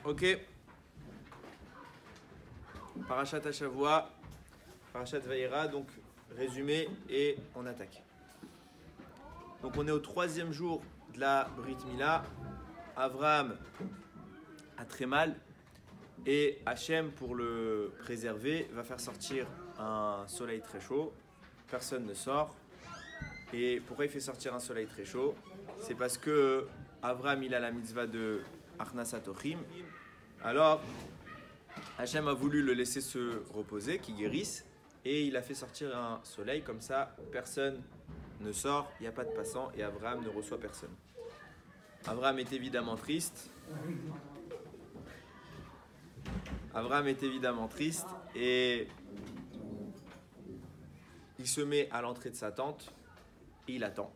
Ok. Parashat Hashavua, Parashat Vayera, donc résumé et on attaque. Donc on est au 3e jour de la Brit Mila. Avraham a très mal et Hachem, pour le préserver, va faire sortir un soleil très chaud. Personne ne sort. Et pourquoi il fait sortir un soleil très chaud? C'est parce que Avraham il a la mitzvah de Achnasat Ochim. Alors Hachem a voulu le laisser se reposer, qu'il guérisse, et il a fait sortir un soleil, comme ça personne ne sort, il n'y a pas de passant, et Avraham ne reçoit personne. Avraham est évidemment triste. Avraham est évidemment triste, et il se met à l'entrée de sa tente, et il attend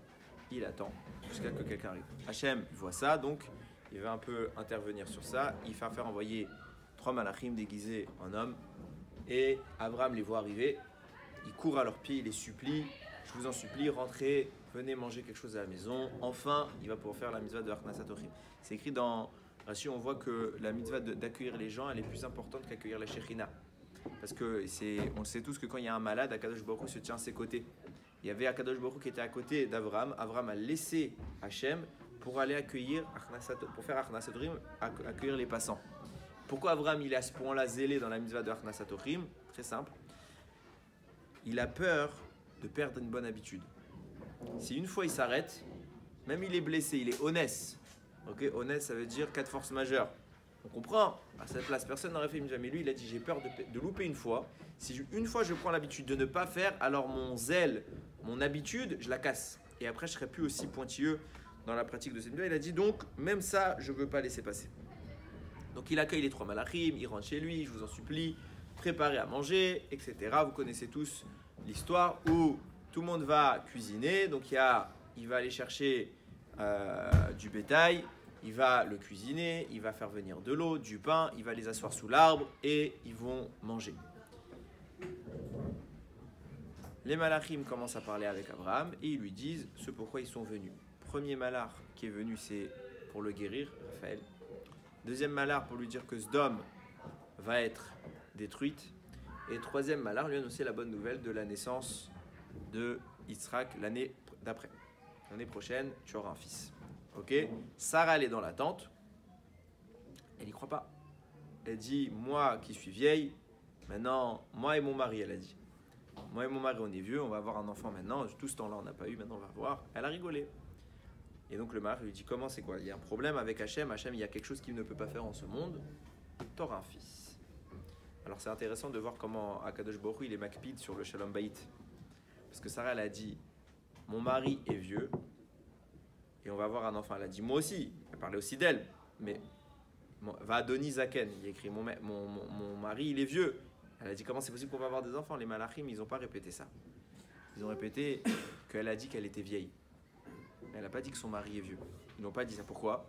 jusqu'à ce que quelqu'un arrive. Hachem voit ça, donc il va un peu intervenir sur ça, il va faire envoyer 3 malachim déguisés en hommes, et Avraham les voit arriver, il court à leurs pieds, il les supplie, je vous en supplie, rentrez, venez manger quelque chose à la maison, enfin il va pouvoir faire la mitzvah de Achnasat Ochim. C'est écrit dans Rashi, on voit que la mitzvah d'accueillir les gens, elle est plus importante qu'accueillir la Shekhinah. Parce que on le sait tous que quand il y a un malade, Akadosh Baruch Hu se tient à ses côtés. Il y avait Akadosh Baruch Hu qui était à côté d'Avraham. Avraham a laissé Hachem pour aller accueillir, pour faire Achnasat Ochim, accueillir les passants. Pourquoi Avraham il est à ce point-là zélé dans la mitzvah de Achnasat Ochim? Très simple. Il a peur de perdre une bonne habitude. Si une fois il s'arrête, même il est blessé, il est honnête. Ok, honnête, ça veut dire cas de force majeure. On comprend, à cette place, personne n'aurait fait une mitzvah. Mais lui, il a dit j'ai peur de louper une fois. Si une fois je prends l'habitude de ne pas faire, alors mon zèle, mon habitude, je la casse. Et après, je serai plus aussi pointilleux dans la pratique de cette mitzvah. Il a dit donc, même ça, je ne veux pas laisser passer. Donc il accueille les 3 malachim, il rentre chez lui, je vous en supplie, préparez à manger, etc. Vous connaissez tous l'histoire où tout le monde va cuisiner. Donc il va aller chercher du bétail, il va le cuisiner, il va faire venir de l'eau, du pain, il va les asseoir sous l'arbre et ils vont manger. Les malachim commencent à parler avec Abraham et ils lui disent ce pourquoi ils sont venus. Premier malach qui est venu, c'est pour le guérir, Raphaël. Deuxième malach pour lui dire que Sdom va être détruite. Et troisième malach lui annoncer la bonne nouvelle de la naissance de Yitzhak l'année d'après. L'année prochaine, tu auras un fils. Ok? Sarah, elle est dans la tente. Elle n'y croit pas. Elle dit, moi qui suis vieille, maintenant, moi et mon mari, elle a dit. Moi et mon mari, on est vieux, on va avoir un enfant maintenant. Tout ce temps-là, on n'a pas eu, maintenant on va voir. Elle a rigolé. Et donc le mari lui dit, comment c'est quoi? Il y a un problème avec Hachem. Hachem, il y a quelque chose qu'il ne peut pas faire en ce monde. Tu auras un fils. Alors c'est intéressant de voir comment Akadosh Baruch Hu, il est makpid sur le Shalom Bayit. Parce que Sarah, elle a dit, mon mari est vieux et on va avoir un enfant. Elle a dit, moi aussi. Elle parlait aussi d'elle. Mais va Adoni Zaken. Il a écrit, mon mari, il est vieux. Elle a dit, comment c'est possible qu'on va avoir des enfants? Les malachim, ils n'ont pas répété ça. Ils ont répété qu'elle a dit qu'elle était vieille. Mais elle n'a pas dit que son mari est vieux. Ils n'ont pas dit ça. Pourquoi?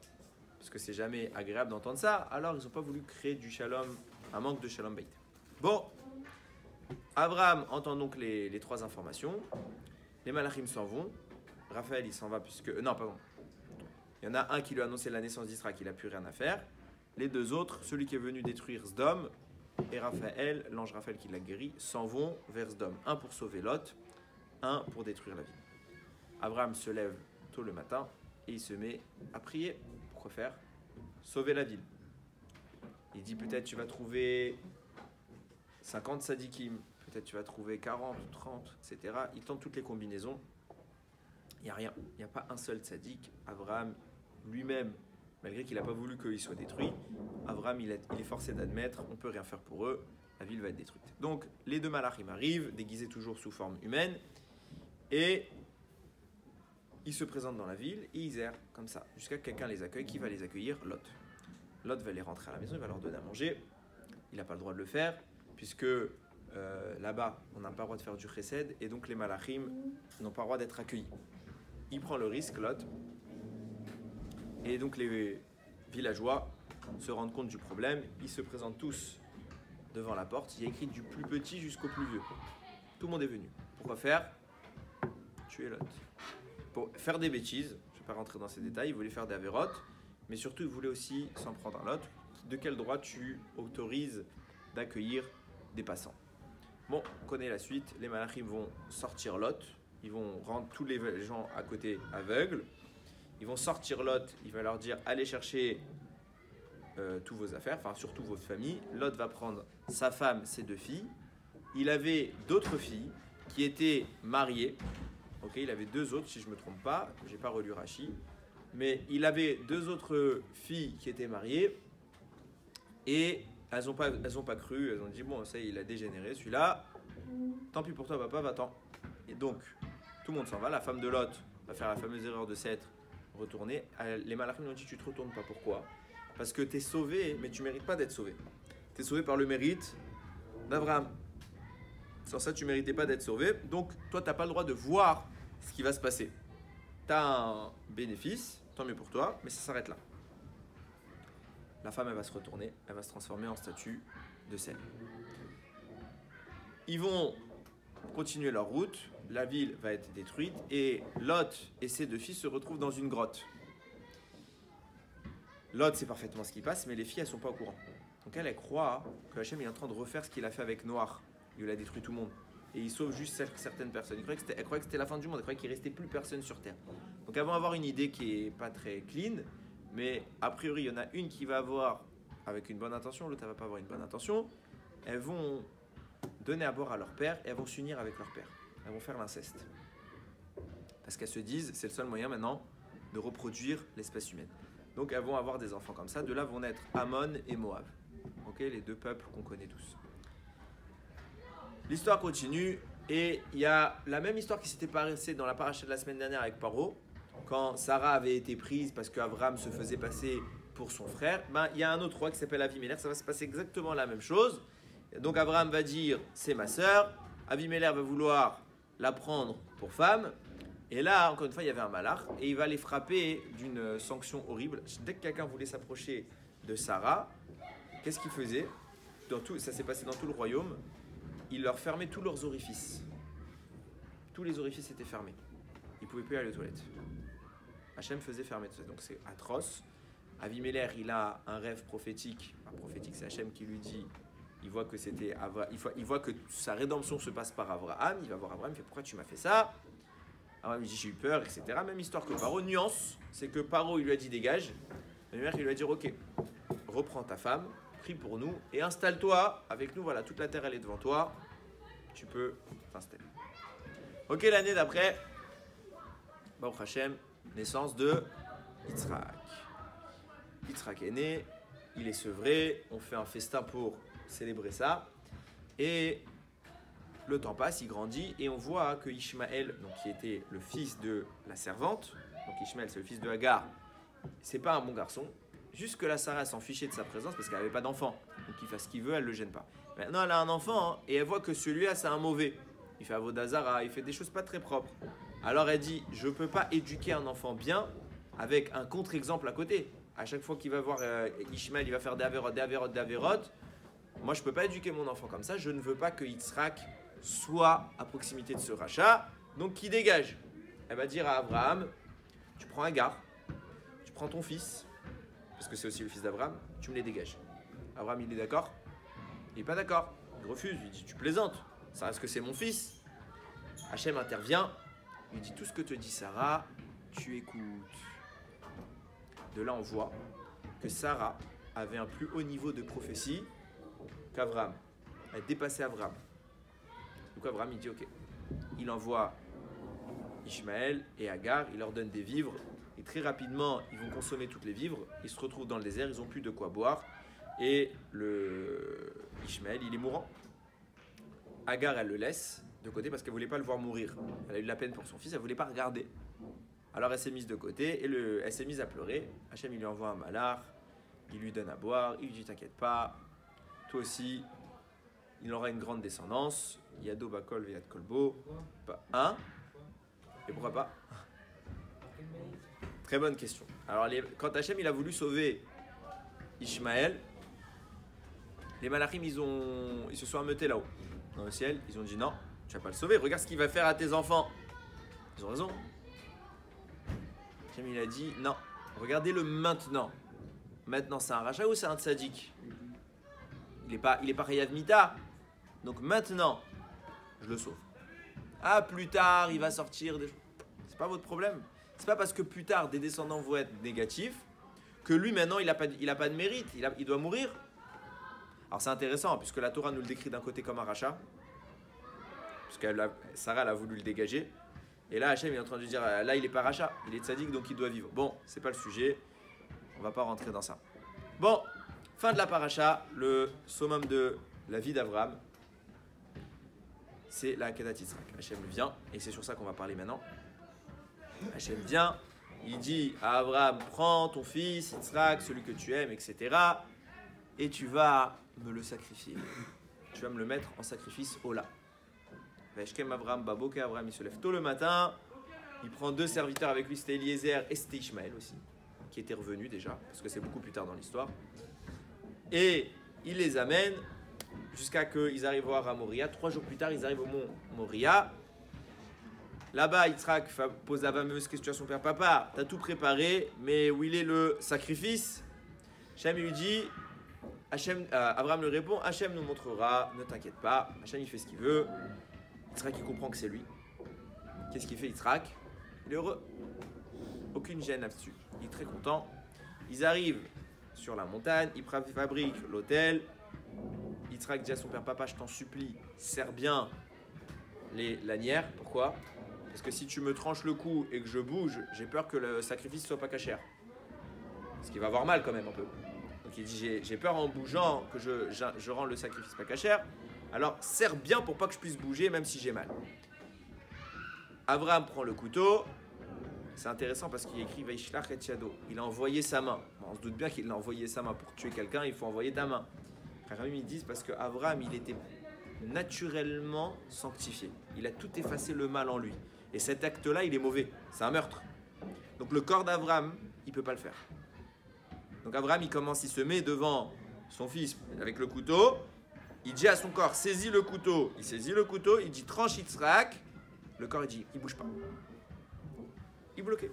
Parce que c'est jamais agréable d'entendre ça. Alors, ils n'ont pas voulu créer du shalom, un manque de shalom bayit. Bon. Abraham entend donc les 3 informations. Les malachim s'en vont. Raphaël, il s'en va puisque... Non, pardon. Il y en a un qui lui a annoncé la naissance d'Israël, qu'il n'a plus rien à faire. Les 2 autres, celui qui est venu détruire Sdom et Raphaël, l'ange Raphaël qui l'a guéri, s'en vont vers Sdom. Un pour sauver Lot, un pour détruire la ville. Abraham se lève tôt le matin et il se met à prier. Pourquoi faire? Sauver la ville. Il dit peut-être tu vas trouver 50 sadikim, peut-être tu vas trouver 40, 30, etc. Il tente toutes les combinaisons. Il n'y a rien. Il n'y a pas un seul sadique. Abraham lui-même, malgré qu'il n'a pas voulu qu'il soit détruit, Abraham il est forcé d'admettre, on ne peut rien faire pour eux, la ville va être détruite. Donc les 2 malachim arrivent, déguisés toujours sous forme humaine, et ils se présentent dans la ville et ils errent comme ça, jusqu'à que quelqu'un les accueille. Qui va les accueillir? Lot. Lot va les rentrer à la maison, il va leur donner à manger. Il n'a pas le droit de le faire, puisque là-bas, on n'a pas le droit de faire du chesed, et donc les malachim n'ont pas le droit d'être accueillis. Il prend le risque, Lot, et donc les villageois se rendent compte du problème. Ils se présentent tous devant la porte. Il y a écrit du plus petit jusqu'au plus vieux. Tout le monde est venu. Pourquoi faire? Tuer Lot. Pour faire des bêtises, je ne vais pas rentrer dans ces détails, il voulait faire des avérotes, mais surtout il voulait aussi s'en prendre à Lot, de quel droit tu autorises d'accueillir des passants. Bon, on connaît la suite. Les malachim vont sortir Lot. Ils vont rendre tous les gens à côté aveugles. Ils vont sortir Lot. Il va leur dire allez chercher tous vos affaires, enfin surtout votre famille. Lot va prendre sa femme, ses 2 filles. Il avait d'autres filles qui étaient mariées. Ok, il avait 2 autres, si je ne me trompe pas. Je n'ai pas relu Rashi. Mais il avait 2 autres filles qui étaient mariées. Et elles n'ont pas cru. Elles ont dit bon, ça il a dégénéré celui-là. Tant pis pour toi, papa, va-t'en. Et donc, tout le monde s'en va. La femme de Lot va faire la fameuse erreur de s'être retournée. Les malachim lui ont dit tu ne te retournes pas. Pourquoi? Parce que tu es sauvé, mais tu ne mérites pas d'être sauvé. Tu es sauvé par le mérite d'Abraham. Sans ça, tu ne méritais pas d'être sauvé. Donc, toi, tu n'as pas le droit de voir ce qui va se passer. Tu as un bénéfice, tant mieux pour toi, mais ça s'arrête là. La femme, elle va se retourner, elle va se transformer en statue de sel. Ils vont continuer leur route, la ville va être détruite et Lot et ses 2 filles se retrouvent dans une grotte. Lot sait parfaitement ce qui passe, mais les filles, elles ne sont pas au courant. Donc elle croit que Hachem est en train de refaire ce qu'il a fait avec Noach. Il a détruit tout le monde. Et il sauve juste certaines personnes. Elle croyait que c'était la fin du monde, elle croyait qu'il ne restait plus personne sur Terre. Donc elles vont avoir une idée qui n'est pas très clean, mais a priori, il y en a une qui va avoir avec une bonne intention, l'autre elle ne va pas avoir une bonne intention. Elles vont donner à boire à leur père et elles vont s'unir avec leur père. Elles vont faire l'inceste. Parce qu'elles se disent, c'est le seul moyen maintenant de reproduire l'espèce humaine. Donc elles vont avoir des enfants comme ça. De là vont naître Ammon et Moab. Ok, les 2 peuples qu'on connaît tous. L'histoire continue et il y a la même histoire qui s'était passée dans la paracha de la semaine dernière avec Paro. Quand Sarah avait été prise parce qu'Abraham se faisait passer pour son frère, il y a un autre roi qui s'appelle Avimelech, ça va se passer exactement la même chose. Donc Abraham va dire c'est ma sœur, Avimelech va vouloir la prendre pour femme, et là encore une fois il y avait un malach, et il va les frapper d'une sanction horrible. Dès que quelqu'un voulait s'approcher de Sarah, qu'est-ce qu'il faisait? Ça s'est passé dans tout le royaume, il leur fermait tous leurs orifices. Tous les orifices étaient fermés. Ils ne pouvaient plus aller aux toilettes. Hachem faisait fermer tout ça, donc c'est atroce. Avimelech, il a un rêve prophétique. Prophétique, c'est Hachem qui lui dit, il voit que sa rédemption se passe par Abraham. Il va voir Abraham, il fait pourquoi tu m'as fait ça? Abraham lui dit j'ai eu peur, etc. Même histoire que Paro. Nuance, c'est que Paro il lui a dit dégage. Avimelech il lui a dit ok, reprends ta femme, prie pour nous et installe-toi avec nous. Voilà, toute la terre elle est devant toi. Tu peux t'installer. Ok, l'année d'après, Baruch Hashem, naissance de Yitzhak. Yitzhak est né, il est sevré, on fait un festin pour célébrer ça. Et le temps passe, il grandit et on voit que Ishmaël, donc qui était le fils de la servante, donc Ishmaël c'est le fils de Hagar, c'est pas un bon garçon. Jusque-là, Sarah s'en fichait de sa présence parce qu'elle n'avait pas d'enfant. Donc il fait ce qu'il veut, elle ne le gêne pas. Maintenant, elle a un enfant et elle voit que celui-là, c'est un mauvais. Il fait Avodazara, il fait des choses pas très propres. Alors elle dit, je ne peux pas éduquer un enfant bien avec un contre-exemple à côté. À chaque fois qu'il va voir Ishmael, il va faire des avérotes. Moi, je ne peux pas éduquer mon enfant comme ça. Je ne veux pas que Yitzhak soit à proximité de ce rachat. Donc, qui dégage? Elle va dire à Abraham, tu prends Hagar, tu prends ton fils, parce que c'est aussi le fils d'Abraham, tu me les dégages. Abraham, il est d'accord? Il n'est pas d'accord. Il refuse. Il dit, tu plaisantes. Ça reste que c'est mon fils. Hachem intervient. Il lui dit, tout ce que te dit Sarah, tu écoutes. De là, on voit que Sarah avait un plus haut niveau de prophétie qu'Abraham. Elle dépassait Abraham. Donc Abraham, il dit, ok. Il envoie Ishmaël et Hagar, il leur donne des vivres. Et très rapidement, ils vont consommer toutes les vivres. Ils se retrouvent dans le désert, ils n'ont plus de quoi boire. Et Ishmaël, il est mourant. Hagar, elle le laisse de côté parce qu'elle ne voulait pas le voir mourir. Elle a eu de la peine pour son fils, elle ne voulait pas regarder. Alors elle s'est mise de côté et elle s'est mise à pleurer. Hachem, il lui envoie un malach, il lui donne à boire, il lui dit t'inquiète pas, toi aussi, il aura une grande descendance. Yado Bakol Veyad Kolbo. Hein? Et pourquoi pas? Très bonne question. Alors quand Hachem il a voulu sauver Ishmaël, les malachim ils se sont ameutés là-haut, dans le ciel. Ils ont dit non, tu vas pas le sauver, regarde ce qu'il va faire à tes enfants. Ils ont raison. Hachem il a dit non, regardez-le maintenant. maintenant c'est un rachat ou c'est un tzaddik? Il est pas Chayav Mita. Donc maintenant, je le sauve. Ah, plus tard, il va sortir des... C'est pas votre problème. C'est pas parce que plus tard, des descendants vont être négatifs que lui, maintenant, il a pas de mérite. Il doit mourir. Alors c'est intéressant, puisque la Torah nous le décrit d'un côté comme un rachat. Puisque Sarah elle a voulu le dégager. Et là, Hachem est en train de dire, là, il est pas rachat. Il est tzaddik, donc il doit vivre. Bon, c'est pas le sujet. On va pas rentrer dans ça. Bon, fin de la paracha, le summum de la vie d'Abraham. C'est la Kedat Yitzhak. Hachem vient, et c'est sur ça qu'on va parler maintenant. Hachem vient, il dit à Abraham, prends ton fils Yitzhak, celui que tu aimes, etc. Et tu vas me le sacrifier. Tu vas me le mettre en sacrifice Ola. Veshkem Abraham Baboke, Abraham il se lève tôt le matin, il prend 2 serviteurs avec lui, c'était Eliezer et c'était Ishmaël aussi, qui était revenu déjà, parce que c'est beaucoup plus tard dans l'histoire. Et il les amène jusqu'à qu'ils arrivent à Moria. 3 jours plus tard, ils arrivent au mont Moria. Là-bas, Yitzhak pose la fameuse question à son père, papa, t'as tout préparé, mais où il est le sacrifice? Hachem lui dit, Abraham lui répond, Hachem nous montrera, ne t'inquiète pas. Hachem il fait ce qu'il veut. Yitzhak il comprend que c'est lui. Qu'est-ce qu'il fait Yitzhak? Il est heureux. Aucune gêne là-dessus. Il est très content. Ils arrivent sur la montagne, ils fabriquent l'autel. Yitzhak dit à son père, papa, je t'en supplie, serre bien les lanières. Pourquoi? Parce que si tu me tranches le cou et que je bouge, j'ai peur que le sacrifice ne soit pas cachère. Parce qu'il va avoir mal quand même un peu. Donc il dit, j'ai peur en bougeant que je rends le sacrifice pas cachère. Alors serre bien pour pas que je puisse bouger même si j'ai mal. Abraham prend le couteau. C'est intéressant parce qu'il écrit Vaishlach et Yado. Il a envoyé sa main. Bon, on se doute bien qu'il a envoyé sa main. Pour tuer quelqu'un, il faut envoyer ta main. Ils disent parce qu'Abraham, il était naturellement sanctifié. Il a tout effacé le mal en lui. Et cet acte-là, il est mauvais. C'est un meurtre. Donc le corps d'Abraham, il ne peut pas le faire. Donc Abraham, il se met devant son fils avec le couteau. Il dit à son corps, saisis le couteau. Il saisit le couteau, il dit, tranche Yitzhak. Le corps, il dit, il ne bouge pas. Il est bloqué.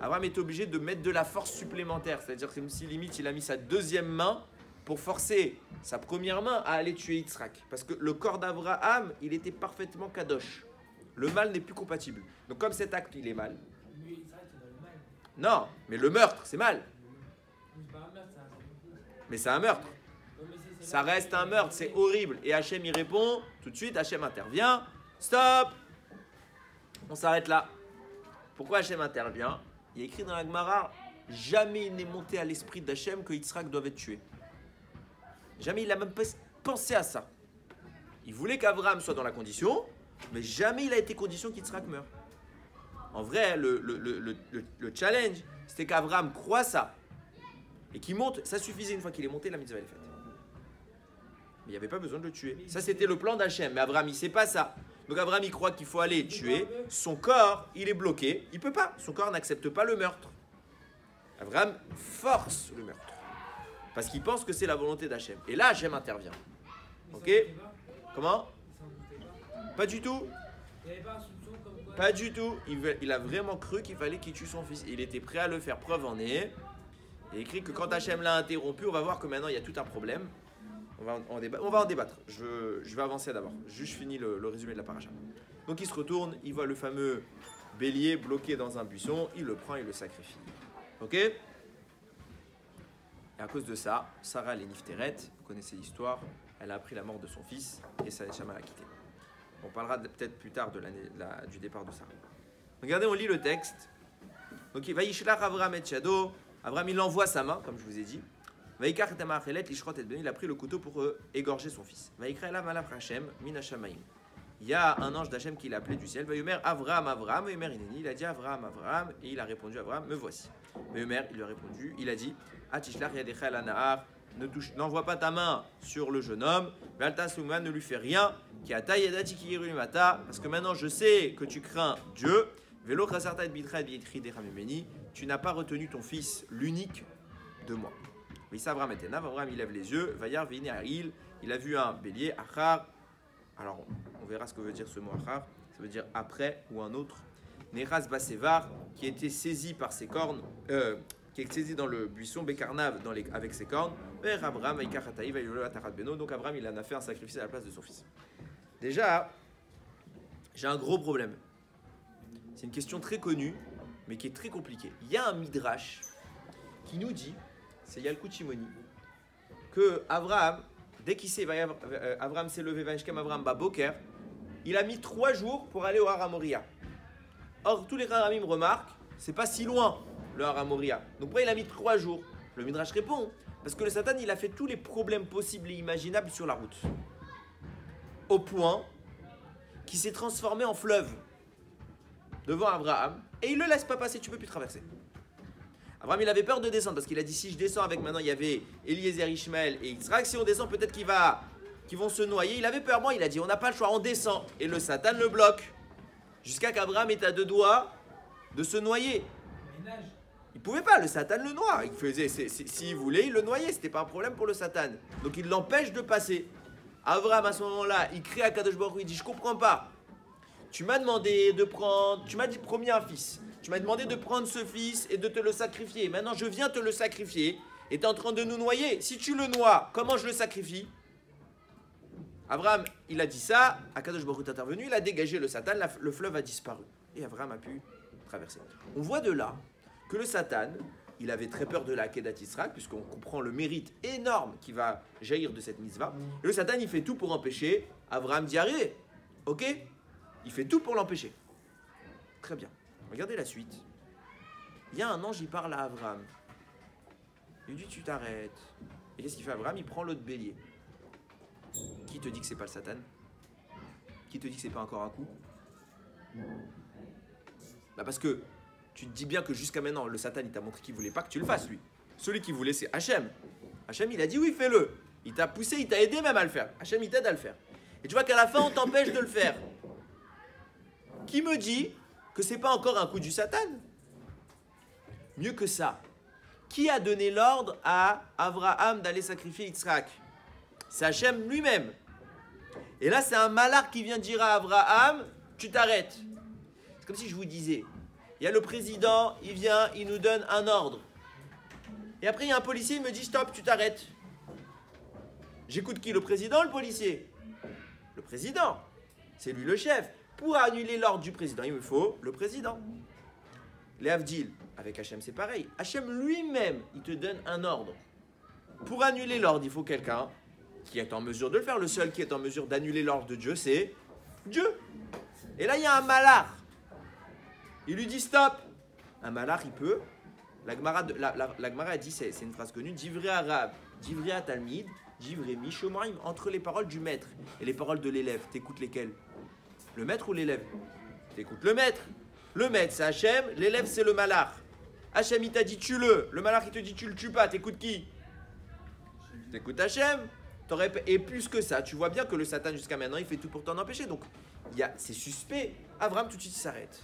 Abraham est obligé de mettre de la force supplémentaire. C'est-à-dire que si limite, il a mis sa deuxième main pour forcer sa première main à aller tuer Yitzhak. Parce que le corps d'Abraham, il était parfaitement kadosh. Le mal n'est plus compatible. Donc comme cet acte, il est mal. Non, mais le meurtre, c'est mal. Mais c'est un meurtre. Ça reste un meurtre, c'est horrible. Et Hachem y répond, tout de suite, Hachem intervient. Stop! On s'arrête là. Pourquoi Hachem intervient? Il est écrit dans la Gemara, jamais il n'est monté à l'esprit d'Hachem que Yitzhak doit être tué. Jamais il n'a même pas pensé à ça. Il voulait qu'Abraham soit dans la condition, mais jamais il a été condition qu'Yitzhak meure. En vrai, le challenge, c'était qu'Abraham croit ça. Et qu'il monte, ça suffisait une fois qu'il est monté, la mitzvah est faite. Mais il n'y avait pas besoin de le tuer. Ça, c'était le plan d'Hachem. Mais Abraham, il ne sait pas ça. Donc Abraham, il croit qu'il faut aller tuer. Son corps, il est bloqué. Il ne peut pas. Son corps n'accepte pas le meurtre. Abraham force le meurtre. Parce qu'il pense que c'est la volonté d'Hachem. Et là, Hachem intervient. Ok? Comment? Pas du tout. Pas du tout. Il a vraiment cru qu'il fallait qu'il tue son fils. Il était prêt à le faire. Preuve en est. Il est écrit que quand Hachem l'a interrompu, on va voir que maintenant il y a tout un problème. On va en débattre. Je vais avancer d'abord. Juste je finis le résumé de la paracha. Donc il se retourne, il voit le fameux bélier bloqué dans un buisson, il le prend et le sacrifie. Ok? Et à cause de ça, Sarah les Nifteret, vous connaissez l'histoire, elle a appris la mort de son fils et sa neshama l'a quitté. On parlera peut-être plus tard du départ de Sarah. Regardez, on lit le texte. Donc il va Yishlach Avraham et Shado. Abraham il envoie sa main, comme je vous ai dit. Il a pris le couteau pour égorger son fils. Il y a un ange d'Hachem qui l'a appelé du ciel. Avraham, Avraham. Il a dit Avraham, Avraham. Et il a répondu Avraham, me voici. Il lui a répondu, il a dit n'envoie pas ta main sur le jeune homme. Ne lui fais rien. Parce que maintenant je sais que tu crains Dieu. Tu n'as pas retenu ton fils, l'unique de moi. Abraham il lève les yeux, il a vu un bélier, achar. Alors on verra ce que veut dire ce mot achar, ça veut dire après ou un autre. Neras Basevar, qui était saisi par ses cornes, qui est saisi dans le buisson, Bekarnav avec ses cornes, vers Abraham, donc Abraham il en a fait un sacrifice à la place de son fils. Déjà, j'ai un gros problème. C'est une question très connue, mais qui est très compliquée. Il y a un midrash qui nous dit, c'est Yalkut Shimoni, que Abraham, dès qu'il s'est Abraham s'est levé, Vaishkem Abraham Baboker, il a mis 3 jours pour aller au Har HaMoriah. Or, tous les Haramim remarquent, c'est pas si loin le Har HaMoriah. Donc pourquoi il a mis 3 jours? Le midrash répond, parce que le Satan il a fait tous les problèmes possibles et imaginables sur la route. Au point qu'il s'est transformé en fleuve devant Abraham et il ne le laisse pas passer, tu ne peux plus traverser. Abraham il avait peur de descendre parce qu'il a dit si je descends avec maintenant il y avait Eliezer, Ishmaël et Yitzhak, si on descend peut-être qu'ils vont se noyer. Il avait peur, il a dit on n'a pas le choix, on descend et le Satan le bloque jusqu'à qu'Abraham est à 2 doigts de se noyer. Il pouvait pas, le Satan le noie. Il faisait, s'il voulait, il le noyait, c'était pas un problème pour le Satan. Donc il l'empêche de passer. Abraham à ce moment-là, il crie à Kadosh Baruch Hu, il dit je comprends pas. Tu m'as demandé de prendre, tu m'as dit promis un fils. Tu m'as demandé de prendre ce fils et de te le sacrifier. Maintenant je viens te le sacrifier et tu es en train de nous noyer. Si tu le noies, comment je le sacrifie? Abraham, il a dit ça, Akadosh Baruch Hu est intervenu, il a dégagé le Satan, le fleuve a disparu. Et Abraham a pu traverser. On voit de là que le Satan, il avait très peur de la Kedat Yisraël, puisqu'on comprend le mérite énorme qui va jaillir de cette mitzvah. Et le Satan, il fait tout pour empêcher Abraham d'y arriver. Ok? Il fait tout pour l'empêcher. Très bien. Regardez la suite. Il y a un ange, il parle à Abraham. Il lui dit tu t'arrêtes. Et qu'est-ce qu'il fait Abraham? Il prend l'autre bélier. Qui te dit que c'est pas le Satan? Qui te dit que c'est pas encore un coup? Bah parce que tu te dis bien que jusqu'à maintenant, le Satan, il t'a montré qu'il voulait pas que tu le fasses, lui. Celui qui voulait, c'est Hachem. Hachem, il a dit oui, fais-le. Il t'a poussé, il t'a aidé même à le faire. Hachem, il t'aide à le faire. Et tu vois qu'à la fin, on t'empêche de le faire. Qui me dit que c'est pas encore un coup du Satan? Mieux que ça. Qui a donné l'ordre à Abraham d'aller sacrifier Yitzhak? C'est Hachem lui-même. Et là, c'est un malach qui vient dire à Abraham, tu t'arrêtes. C'est comme si je vous disais, il y a le président, il vient, il nous donne un ordre. Et après, il y a un policier, il me dit, stop, tu t'arrêtes. J'écoute qui? Le président ou le policier? Le président. C'est lui le chef. Pour annuler l'ordre du président, il me faut le président. Les Avdil, avec Hachem, c'est pareil. Hachem lui-même, il te donne un ordre. Pour annuler l'ordre, il faut quelqu'un qui est en mesure de le faire. Le seul qui est en mesure d'annuler l'ordre de Dieu, c'est Dieu. Et là, il y a un malach. Il lui dit stop. Un malach, il peut. La Gemara a dit, c'est une phrase connue, Divrei arabe, Divrei talmid, Divrei mishomarim, entre les paroles du maître et les paroles de l'élève. T'écoutes lesquelles? Le maître ou l'élève? T'écoutes le maître. Le maître, c'est Hachem, l'élève, c'est le malach. Hachem, il t'a dit tue-le. Le malach, il te dit tu le tues pas. T'écoutes qui? T'écoutes Hachem. Et plus que ça, tu vois bien que le Satan, jusqu'à maintenant, il fait tout pour t'en empêcher. Donc, c'est suspect. Abraham, tout de suite, il s'arrête.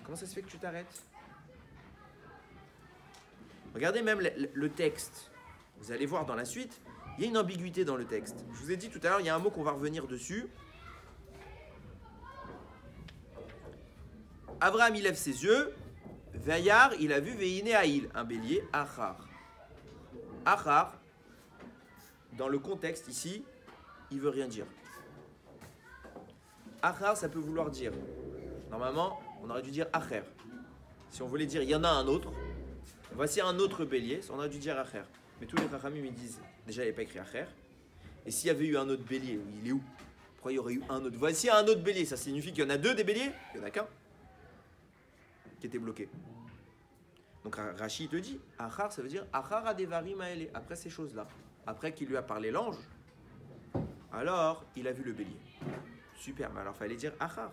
Comment ça se fait que tu t'arrêtes? Regardez même le texte. Vous allez voir dans la suite, il y a une ambiguïté dans le texte. Je vous ai dit tout à l'heure, il y a un mot qu'on va revenir dessus. Abraham, il lève ses yeux. Vayar, il a vu Veine Haïl, un bélier, Achar. Achar, dans le contexte ici, il veut rien dire. Achar, ça peut vouloir dire. Normalement, on aurait dû dire Acher. Si on voulait dire il y en a un autre, voici un autre bélier, on aurait dû dire Acher. Mais tous les Chachamim me disent, déjà il n'y avait pas écrit Acher. Et s'il y avait eu un autre bélier, il est où? Pourquoi il y aurait eu un autre? Voici un autre bélier, ça signifie qu'il y en a 2 des béliers? Il n'y en a qu'un qui était bloqué. Donc Rashi te dit, Achar, ça veut dire Achar adevarim aele, après ces choses-là. Après qu'il lui a parlé l'ange, alors il a vu le bélier. Super, mais alors il fallait dire Achar.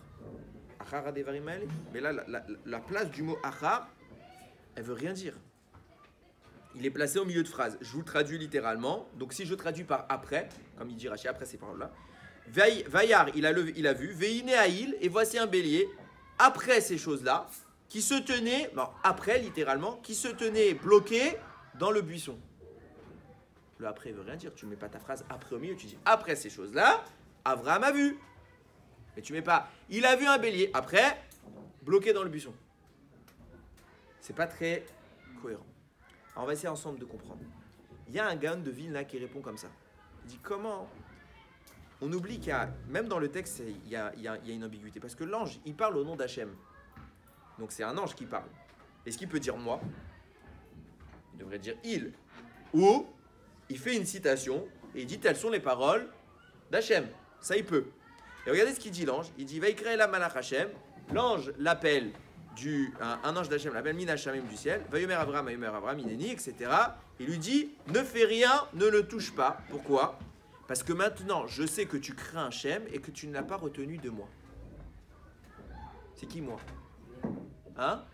Achar adevarim aele. Mais là, la place du mot Achar, elle veut rien dire. Il est placé au milieu de phrase. Je vous le traduis littéralement. Donc si je traduis par après, comme il dit Rashi, après ces paroles-là, Vayar, il a vu, Veine Haïl, et voici un bélier, après ces choses-là, qui se tenait, après littéralement, qui se tenait bloqué dans le buisson. Le après veut rien dire. Tu ne mets pas ta phrase après au milieu, tu dis après ces choses-là, Abraham a vu. Mais tu ne mets pas, il a vu un bélier, après, bloqué dans le buisson. C'est pas très cohérent. Alors on va essayer ensemble de comprendre. Il y a un Gaon de Vilna qui répond comme ça. Il dit comment on oublie qu'il y a, même dans le texte, il y a une ambiguïté. Parce que l'ange, il parle au nom d'Hachem. Donc c'est un ange qui parle. Est-ce qu'il peut dire moi? Il devrait dire il. Ou il fait une citation et il dit telles sont les paroles d'Hachem. Ça il peut. Et regardez ce qu'il dit l'ange. Il dit Vaikrei la malach Hachem. L'ange l'appelle un ange d'Hachem l'appelle Min Hachamim du ciel. Vayomer Abraham, Ineni, etc. Il lui dit ne fais rien, ne le touche pas. Pourquoi? Parce que maintenant, je sais que tu crains Hachem et que tu ne l'as pas retenu de moi. C'est qui moi? Hein?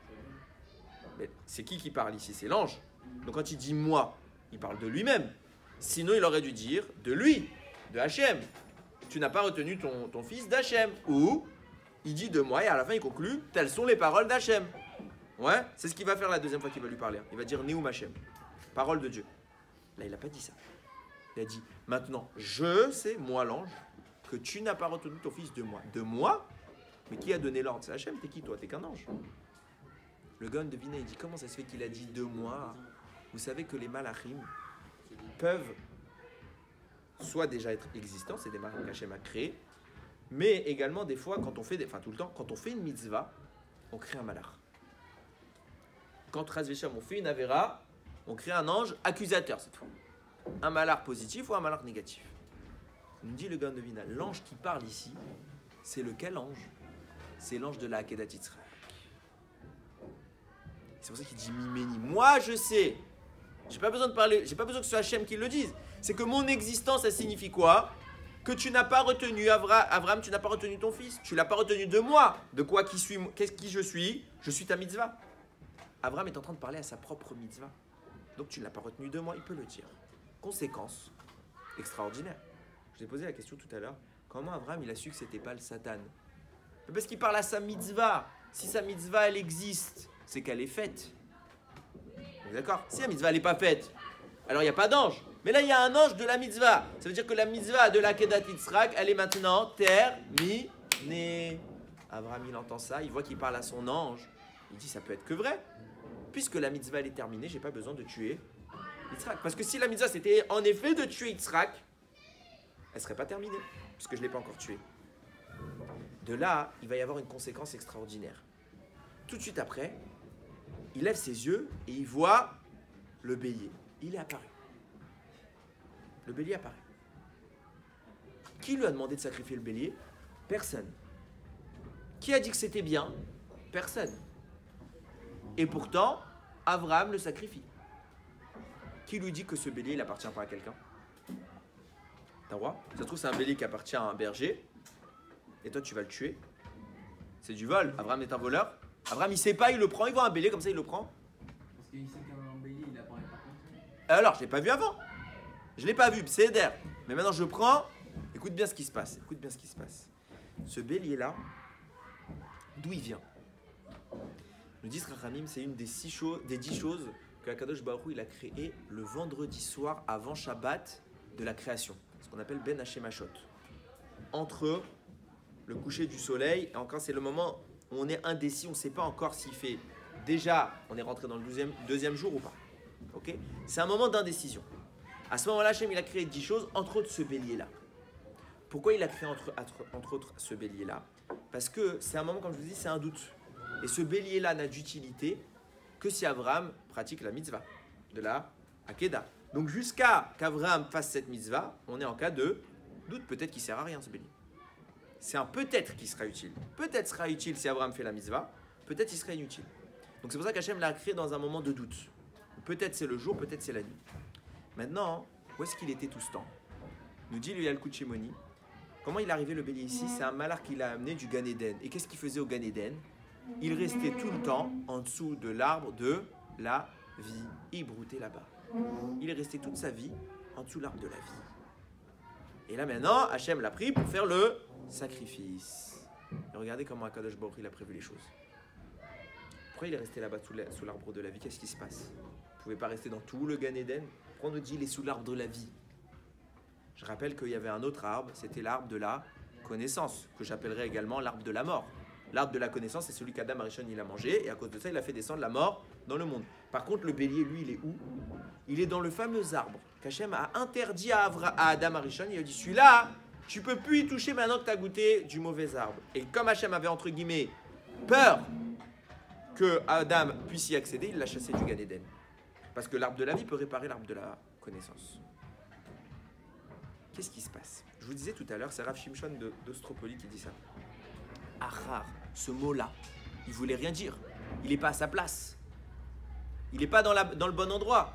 Mais c'est qui parle ici? C'est l'ange. Donc quand il dit moi, il parle de lui-même. Sinon, il aurait dû dire de lui, de Hachem. Tu n'as pas retenu ton fils d'Hachem. Ou il dit de moi et à la fin il conclut telles sont les paroles d'Hachem. Ouais, c'est ce qu'il va faire la deuxième fois qu'il va lui parler. Il va dire Neum Hachem, parole de Dieu. Là, il n'a pas dit ça. Il a dit maintenant, je sais, moi l'ange, que tu n'as pas retenu ton fils de moi. De moi? Mais qui a donné l'ordre? C'est Hachem. T'es qui toi? T'es qu'un ange. Le Gaon de Vilna, il dit comment ça se fait qu'il a dit de moi? Vous savez que les malachim peuvent soit déjà être existants, c'est des malachim qu'Hachem a créés, mais également des fois, quand on fait tout le temps, quand on fait une mitzvah, on crée un malach. Quand Ras Vesham, on fait une avera, on crée un ange accusateur cette fois. Un malach positif ou un malach négatif. Nous dit le Gaon de Vilna, l'ange qui parle ici, c'est lequel ange? C'est l'ange de la Akedat Yitzhak. C'est pour ça qu'il dit Mimeni. Moi, je sais. J'ai pas besoin de parler. J'ai pas besoin que ce soit Hachem qui le dise. C'est que mon existence, ça signifie quoi? Que tu n'as pas retenu Abraham, tu n'as pas retenu ton fils. Tu l'as pas retenu de moi. De quoi qui je suis? Je suis ta mitzvah. Abraham est en train de parler à sa propre mitzvah. Donc tu ne l'as pas retenu de moi. Il peut le dire. Conséquence extraordinaire. Je t'ai posé la question tout à l'heure. Comment Abraham il a su que c'était pas le Satan? Parce qu'il parle à sa mitzvah. Si sa mitzvah elle existe, c'est qu'elle est faite. D'accord? Si la mitzvah elle n'est pas faite, alors il n'y a pas d'ange. Mais là il y a un ange de la mitzvah. Ça veut dire que la mitzvah de la Kedat Yitzhak, elle est maintenant terminée. Abraham il entend ça, il voit qu'il parle à son ange. Il dit ça peut être que vrai. Puisque la mitzvah elle est terminée, j'ai pas besoin de tuer Yitzhak. Parce que si la mitzvah c'était en effet de tuer Yitzhak, elle serait pas terminée. Puisque je ne l'ai pas encore tué. De là, il va y avoir une conséquence extraordinaire. Tout de suite après, il lève ses yeux et il voit le bélier. Il est apparu. Le bélier apparaît. Qui lui a demandé de sacrifier le bélier? Personne. Qui a dit que c'était bien? Personne. Et pourtant, Abraham le sacrifie. Qui lui dit que ce bélier n'appartient pas à quelqu'un? T'as droit? Ça se trouve, c'est un bélier qui appartient à un berger. Et toi, tu vas le tuer. C'est du vol. Abraham est un voleur. Abraham, il sait pas, il le prend. Il voit un bélier comme ça, il le prend. Parce qu'il sait qu'un bélier, il apparaît pas comme ça. Alors, je l'ai pas vu avant. Je l'ai pas vu, c'est d'air. Mais maintenant, je prends. Écoute bien ce qui se passe. Écoute bien ce qui se passe. Ce bélier-là, d'où il vient? Nous dit Rachamim, c'est une des 10 choses que Akadosh Baruch Hu, il a créé le vendredi soir avant Shabbat de la création. Ce qu'on appelle Ben Hashemashot. Entre le coucher du soleil, et encore c'est le moment où on est indécis, on ne sait pas encore s'il fait déjà, on est rentré dans le deuxième jour ou pas. Okay, c'est un moment d'indécision. À ce moment-là, Hachem il a créé 10 choses, entre autres ce bélier-là. Pourquoi il a créé entre autres ce bélier-là? Parce que c'est un moment, comme je vous dis, c'est un doute. Et ce bélier-là n'a d'utilité que si Abraham pratique la mitzvah de la Akedah. Donc jusqu'à qu'Abraham fasse cette mitzvah, on est en cas de doute. Peut-être qu'il ne sert à rien ce bélier. C'est un peut-être qui sera utile. Peut-être sera utile si Abraham fait la mitzvah, peut-être il sera inutile. Donc c'est pour ça qu'Hachem l'a créé dans un moment de doute. Peut-être c'est le jour, peut-être c'est la nuit. Maintenant, où est-ce qu'il était tout ce temps? Nous dit le Yalkut Shimoni. Comment il est arrivé le bélier ici? C'est un malach qui l'a amené du Gan Eden. Et qu'est-ce qu'il faisait au Gan Eden? Il restait tout le temps en dessous de l'arbre de la vie. Il broutait là-bas. Il est resté toute sa vie en dessous de l'arbre de la vie. Et là maintenant, Hachem l'a pris pour faire le sacrifice. Et regardez comment Akadosh Baruch Hu il a prévu les choses. Pourquoi il est resté là-bas sous l'arbre de la vie? Qu'est-ce qui se passe? Vous ne pouvez pas rester dans tout le Gan Eden. Pourquoi on nous dit il est sous l'arbre de la vie? Je rappelle qu'il y avait un autre arbre, c'était l'arbre de la connaissance, que j'appellerais également l'arbre de la mort. L'arbre de la connaissance, c'est celui qu'Adam Arishon il a mangé, et à cause de ça, il a fait descendre la mort dans le monde. Par contre, le bélier, lui, il est où? Il est dans le fameux arbre qu'Hachem a interdit à Adam Arishon. Il a dit, celui-là, tu peux plus y toucher maintenant que tu as goûté du mauvais arbre. Et comme Hachem avait, entre guillemets, peur que Adam puisse y accéder, il l'a chassé du Gan Eden. Parce que l'arbre de la vie peut réparer l'arbre de la connaissance. Qu'est-ce qui se passe? Je vous disais tout à l'heure, c'est Rav Shimshon d'Ostropoli qui dit ça. Achar, ce mot-là, il voulait rien dire. Il n'est pas à sa place. Il n'est pas dans le bon endroit.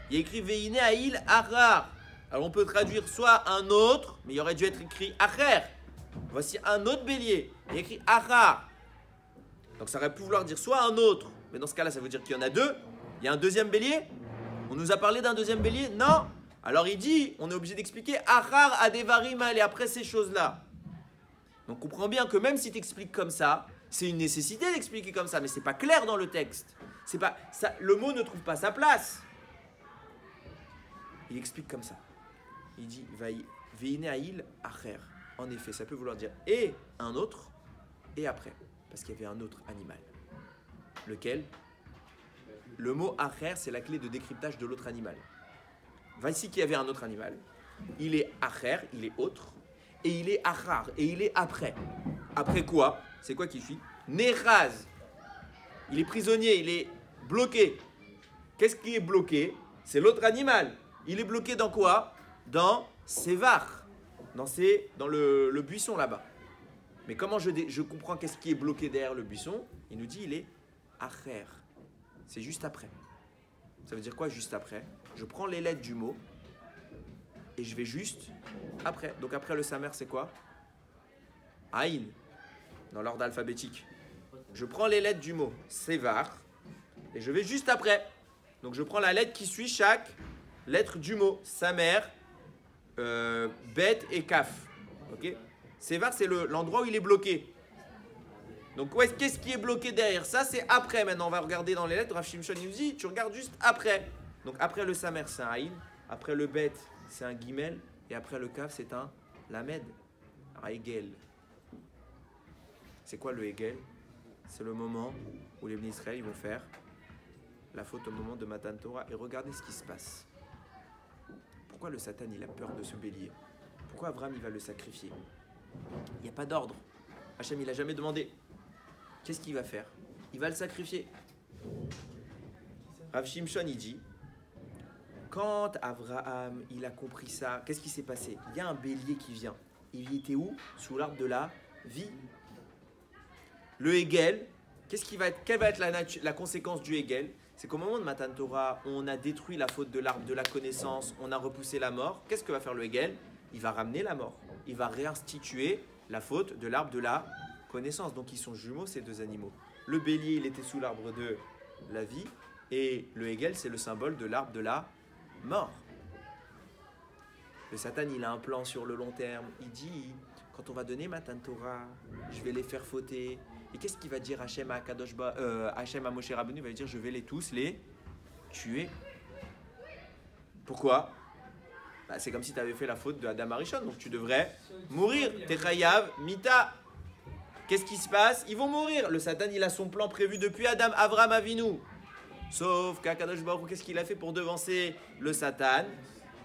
Il y a écrit Veine Aïl Achar. Alors on peut traduire soit un autre, mais il aurait dû être écrit Acher. Voici un autre bélier. Il y a écrit Achar. Donc ça aurait pu vouloir dire soit un autre, mais dans ce cas-là, ça veut dire qu'il y en a deux. Il y a un deuxième bélier. On nous a parlé d'un deuxième bélier? Non. Alors il dit, on est obligé d'expliquer Achar Adevarim et après ces choses-là. Donc on comprend bien que même si tu expliques comme ça, c'est une nécessité d'expliquer comme ça, mais c'est pas clair dans le texte. C'est pas ça, le mot ne trouve pas sa place. Il explique comme ça. Il dit Veine Aïl Acher. En effet, ça peut vouloir dire et un autre et après, parce qu'il y avait un autre animal. Lequel? Le mot Acher, c'est la clé de décryptage de l'autre animal. Voici qu'il y avait un autre animal. Il est Acher, il est autre. Et il est Achar, et il est après. Après quoi? C'est quoi qui suit? Neraz. Il est prisonnier, il est bloqué. Qu'est-ce qui est bloqué? C'est l'autre animal. Il est bloqué dans quoi? Dans Sevar. Dans le buisson là-bas. Mais comment je comprends qu'est-ce qui est bloqué derrière le buisson? Il nous dit il est Acher. C'est juste après. Ça veut dire quoi juste après? Je prends les lettres du mot et je vais juste après. Donc après le Samer, c'est quoi? Aïn, dans l'ordre alphabétique. Je prends les lettres du mot Sevar et je vais juste après. Donc je prends la lettre qui suit chaque lettre du mot. Samer, Bet et Kaf. Ok? Sevar, c'est l'endroit où il est bloqué. Donc qu'est-ce qui est bloqué derrière ça? C'est après. Maintenant, on va regarder dans les lettres. Rav Shimshon nous dit, tu regardes juste après. Donc après le Samer, c'est un Aïn. Après le Bet, c'est un Gimel. Et après le Kaf, c'est un Lamed. Un Hegel. C'est quoi le Hegel? C'est le moment où les Bnei Israël ils vont faire la faute au moment de Matan Torah. Et regardez ce qui se passe. Pourquoi le Satan il a peur de ce bélier? Pourquoi Abraham il va le sacrifier? Il n'y a pas d'ordre. Hachem il n'a jamais demandé. Qu'est-ce qu'il va faire? Il va le sacrifier. Rav Shimshon il dit, quand Abraham il a compris ça, qu'est-ce qui s'est passé? Il y a un bélier qui vient. Il était où? Sous l'arbre de la vie. Le Hegel, quelle va être la conséquence du Hegel? C'est qu'au moment de Matan Torah, on a détruit la faute de l'arbre de la connaissance, on a repoussé la mort. Qu'est-ce que va faire le Hegel? Il va ramener la mort. Il va réinstituer la faute de l'arbre de la connaissance. Donc ils sont jumeaux ces deux animaux. Le bélier, il était sous l'arbre de la vie et le Hegel, c'est le symbole de l'arbre de la mort. Le Satan, il a un plan sur le long terme. Il dit, quand on va donner Matan Torah, je vais les faire fauter. Et qu'est-ce qu'il va dire Hachem à Moshe Rabbeinu? Il va dire, je vais tous les tuer. Pourquoi? C'est comme si tu avais fait la faute de Adam Arishon, donc tu devrais mourir. Techayav, Mita. Qu'est-ce qui se passe? Ils vont mourir. Le Satan, il a son plan prévu depuis Avraham Avinu. Sauf qu'Akadosh Baruch Hu, qu'est-ce qu'il a fait pour devancer le Satan?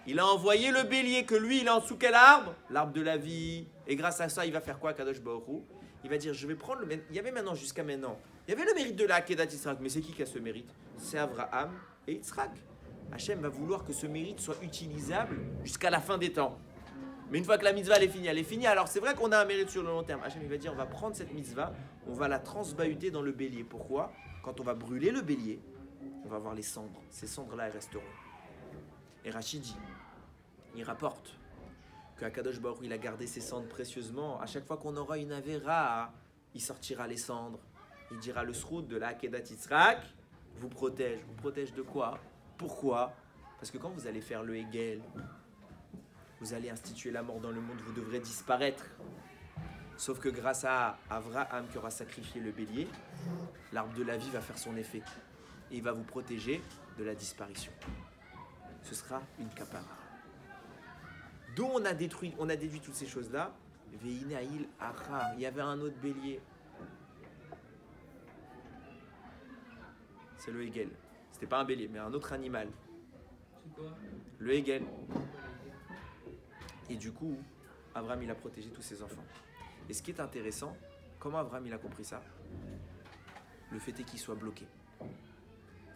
Il a envoyé le bélier, que lui, il est en dessous quel arbre? L'arbre de la vie. Et grâce à ça, il va faire quoi, Akadosh Baruch Hu? Il va dire, je vais prendre le... Il y avait maintenant, jusqu'à maintenant, il y avait le mérite de la Akedat Yitzhak. Mais c'est qui a ce mérite? C'est Avraham et Yitzhak. Hachem va vouloir que ce mérite soit utilisable jusqu'à la fin des temps. Mais une fois que la mitzvah elle est finie, alors c'est vrai qu'on a un mérite sur le long terme. Hachem il va dire, on va prendre cette mitzvah, on va la transbahuter dans le bélier. Pourquoi? Quand on va brûler le bélier, on va voir les cendres. Ces cendres-là, elles resteront. Et Rachid dit, il rapporte que Akadosh Baruch Hu, il a gardé ses cendres précieusement. À chaque fois qu'on aura une avéra, il sortira les cendres. Il dira, le sroud de la Akedat Yitzhak vous protège. Vous protège de quoi? Pourquoi? Parce que quand vous allez faire le Hegel, vous allez instituer la mort dans le monde, vous devrez disparaître. Sauf que grâce à Avraham qui aura sacrifié le bélier, l'arbre de la vie va faire son effet. Et il va vous protéger de la disparition. Ce sera une kapara. D'où on a déduit toutes ces choses-là. Veine Aïl Achar. Il y avait un autre bélier. C'est le Hegel. C'était pas un bélier, mais un autre animal. C'est quoi? Le Hegel. Et du coup, Abraham, il a protégé tous ses enfants. Et ce qui est intéressant, comment Abraham, il a compris ça? Le fait est qu'il soit bloqué.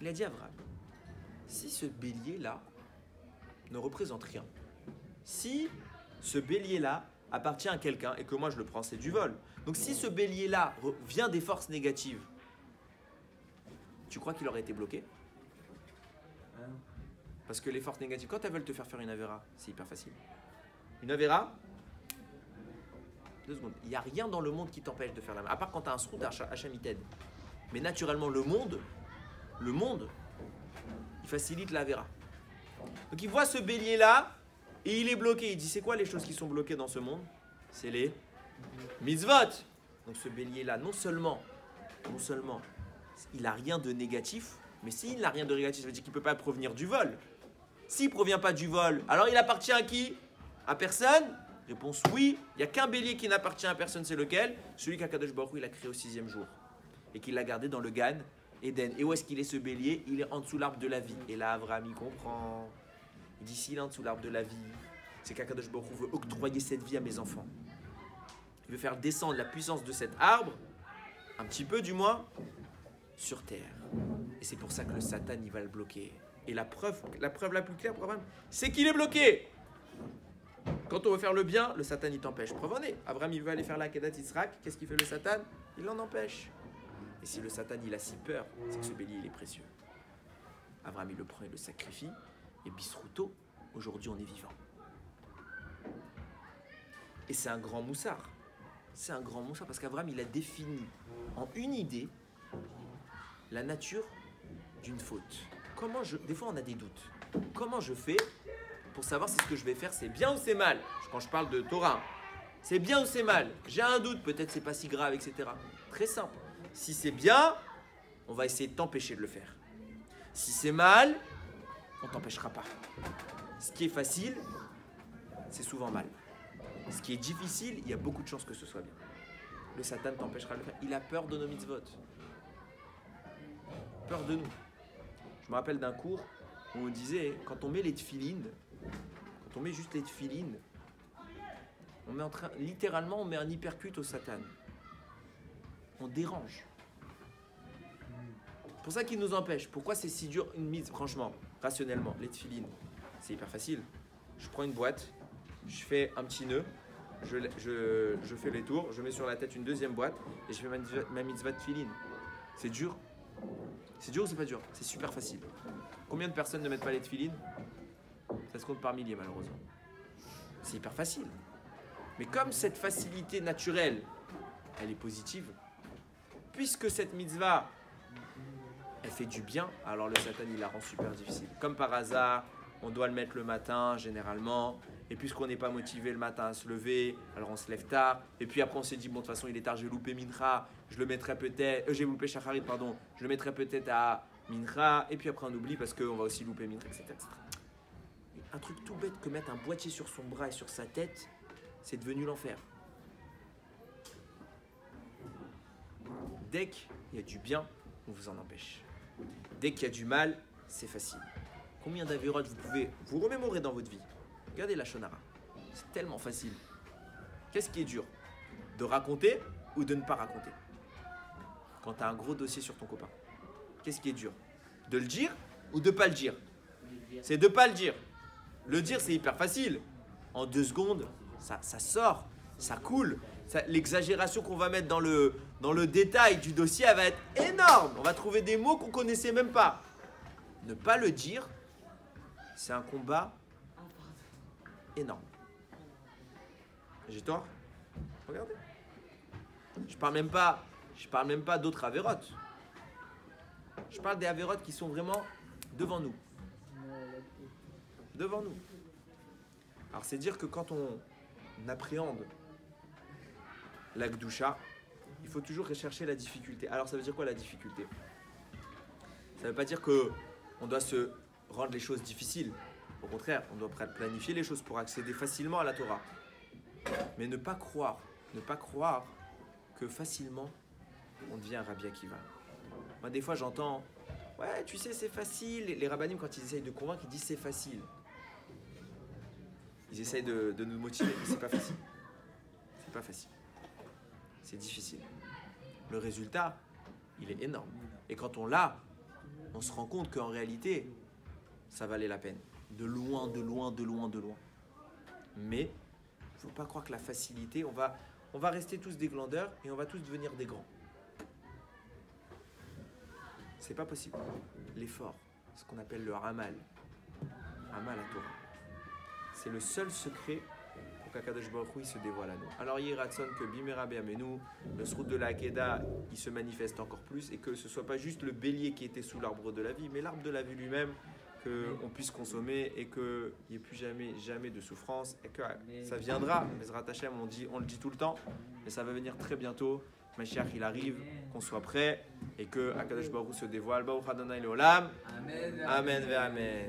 Il a dit à Abraham, si ce bélier-là ne représente rien, si ce bélier-là appartient à quelqu'un et que moi je le prends, c'est du vol. Donc si ce bélier-là vient des forces négatives, tu crois qu'il aurait été bloqué? Parce que les forces négatives, quand elles veulent te faire faire une avéra, c'est hyper facile. Une avéra, 2 secondes, il n'y a rien dans le monde qui t'empêche de faire la avéra, à part quand tu as un srout hachamited. Mais naturellement, le monde, il facilite l'avéra. Donc il voit ce bélier-là et il est bloqué. Il dit, c'est quoi les choses qui sont bloquées dans ce monde? C'est les mitzvot. Donc ce bélier-là, non seulement, il n'a rien de négatif, mais s'il n'a rien de négatif, ça veut dire qu'il ne peut pas provenir du vol. S'il ne provient pas du vol, alors il appartient à qui? À personne? Réponse oui. Il n'y a qu'un bélier qui n'appartient à personne, c'est lequel? Celui qu'Akadosh Baruch Hu il a créé au 6e jour. Et qu'il l'a gardé dans le Gan Eden. Et où est-ce qu'il est ce bélier? Il est en dessous l'arbre de la vie. Et là, Abraham, il comprend. Il dit, s'il est en dessous l'arbre de la vie, c'est qu'Akadosh Baruch Hu veut octroyer cette vie à mes enfants. Il veut faire descendre la puissance de cet arbre, un petit peu du moins, sur terre. Et c'est pour ça que le Satan, il va le bloquer. Et la preuve la plus claire pour Abraham, c'est qu'il est bloqué. Quand on veut faire le bien, le Satan, il t'empêche. Preuve en est. Abraham, il veut aller faire la Kedat Yitzhak. Qu'est-ce qu'il fait le Satan? Il l'en empêche. Et si le Satan, il a si peur, c'est que ce bélier, il est précieux. Abraham, il le prend, il le sacrifie. Et Bisruto, aujourd'hui, on est vivant. Et c'est un grand moussard. C'est un grand moussard parce qu'Abraham, il a défini en une idée la nature d'une faute. Des fois, on a des doutes. Comment je fais pour savoir si ce que je vais faire, c'est bien ou c'est mal? Quand je parle de Torah, c'est bien ou c'est mal? J'ai un doute, peut-être c'est pas si grave, etc. Très simple. Si c'est bien, on va essayer de t'empêcher de le faire. Si c'est mal, on ne t'empêchera pas. Ce qui est facile, c'est souvent mal. Ce qui est difficile, il y a beaucoup de chances que ce soit bien. Le Satan t'empêchera de le faire. Il a peur de nos mitzvot. Peur de nous. Je me rappelle d'un cours où on disait, quand on met les tefilines, quand on met juste les tefilines, littéralement, on met un hypercute au Satan. On dérange. C'est pour ça qu'il nous empêche. Pourquoi c'est si dur une mise? Franchement, rationnellement, les tefilines, c'est hyper facile. Je prends une boîte, je fais un petit nœud, je fais les tours, je mets sur la tête une deuxième boîte et je fais ma mitzvah de tefilines. C'est dur? C'est dur ou c'est pas dur? C'est super facile. Combien de personnes ne mettent pas les tefilines? Ça se compte par milliers malheureusement. C'est hyper facile. Mais comme cette facilité naturelle, elle est positive, puisque cette mitzvah, elle fait du bien, alors le Satan, il la rend super difficile. Comme par hasard, on doit le mettre le matin, généralement, et puisqu'on n'est pas motivé le matin à se lever, alors on se lève tard, et puis après on s'est dit, bon, de toute façon, il est tard, j'ai loupé Mincha, je le mettrai peut-être, j'ai loupé Shacharit, pardon, je le mettrai peut-être à Mincha, et puis après on oublie parce qu'on va aussi louper Mincha, etc., etc. Un truc tout bête que mettre un boîtier sur son bras et sur sa tête, c'est devenu l'enfer. Dès qu'il y a du bien, on vous en empêche. Dès qu'il y a du mal, c'est facile. Combien d'avérotes vous pouvez vous remémorer dans votre vie? Regardez la Shonara. C'est tellement facile. Qu'est-ce qui est dur? De raconter ou de ne pas raconter? Quand tu as un gros dossier sur ton copain, qu'est-ce qui est dur? De le dire ou de ne pas le dire? C'est de ne pas le dire. Le dire, c'est hyper facile. En 2 secondes, ça sort, ça coule. L'exagération qu'on va mettre dans le détail du dossier, elle va être énorme. On va trouver des mots qu'on ne connaissait même pas. Ne pas le dire, c'est un combat énorme. J'ai tort? Regardez. Je parle même pas d'autres avérotes. Je parle des avérotes qui sont vraiment devant nous. Devant nous. Alors c'est dire que quand on appréhende la Gdusha, il faut toujours rechercher la difficulté. Alors ça veut dire quoi la difficulté? Ça ne veut pas dire qu'on doit se rendre les choses difficiles. Au contraire, on doit planifier les choses pour accéder facilement à la Torah. Mais ne pas croire que facilement on devient un Rabbi Akiva. Moi des fois j'entends, Ouais, tu sais, c'est facile. Les rabbinim, quand ils essayent de convaincre, ils disent c'est facile. Ils essayent de nous motiver, mais c'est pas facile. C'est pas facile. C'est difficile. Le résultat, il est énorme. Et quand on l'a, on se rend compte qu'en réalité, ça valait la peine. De loin, de loin, de loin, de loin. Mais, il ne faut pas croire que la facilité, on va rester tous des glandeurs et on va tous devenir des grands. C'est pas possible. L'effort, ce qu'on appelle le Amal. Amal à Torah. C'est le seul secret pour qu'Akadosh Baruch Hu se dévoile à nous. Alors, il y a ratson que Bimera Be'amenu, le srout de la Hakeda, il se manifeste encore plus et que ce ne soit pas juste le bélier qui était sous l'arbre de la vie, mais l'arbre de la vie lui-même, qu'on puisse consommer et qu'il n'y ait plus jamais de souffrance et que ça viendra. Bezrat Hashem, on le dit tout le temps, mais ça va venir très bientôt. Mashiach, il arrive, qu'on soit prêt et que Akadosh Baruch Hu se dévoile. Baruch Adonai Leolam. Amen ve Amen.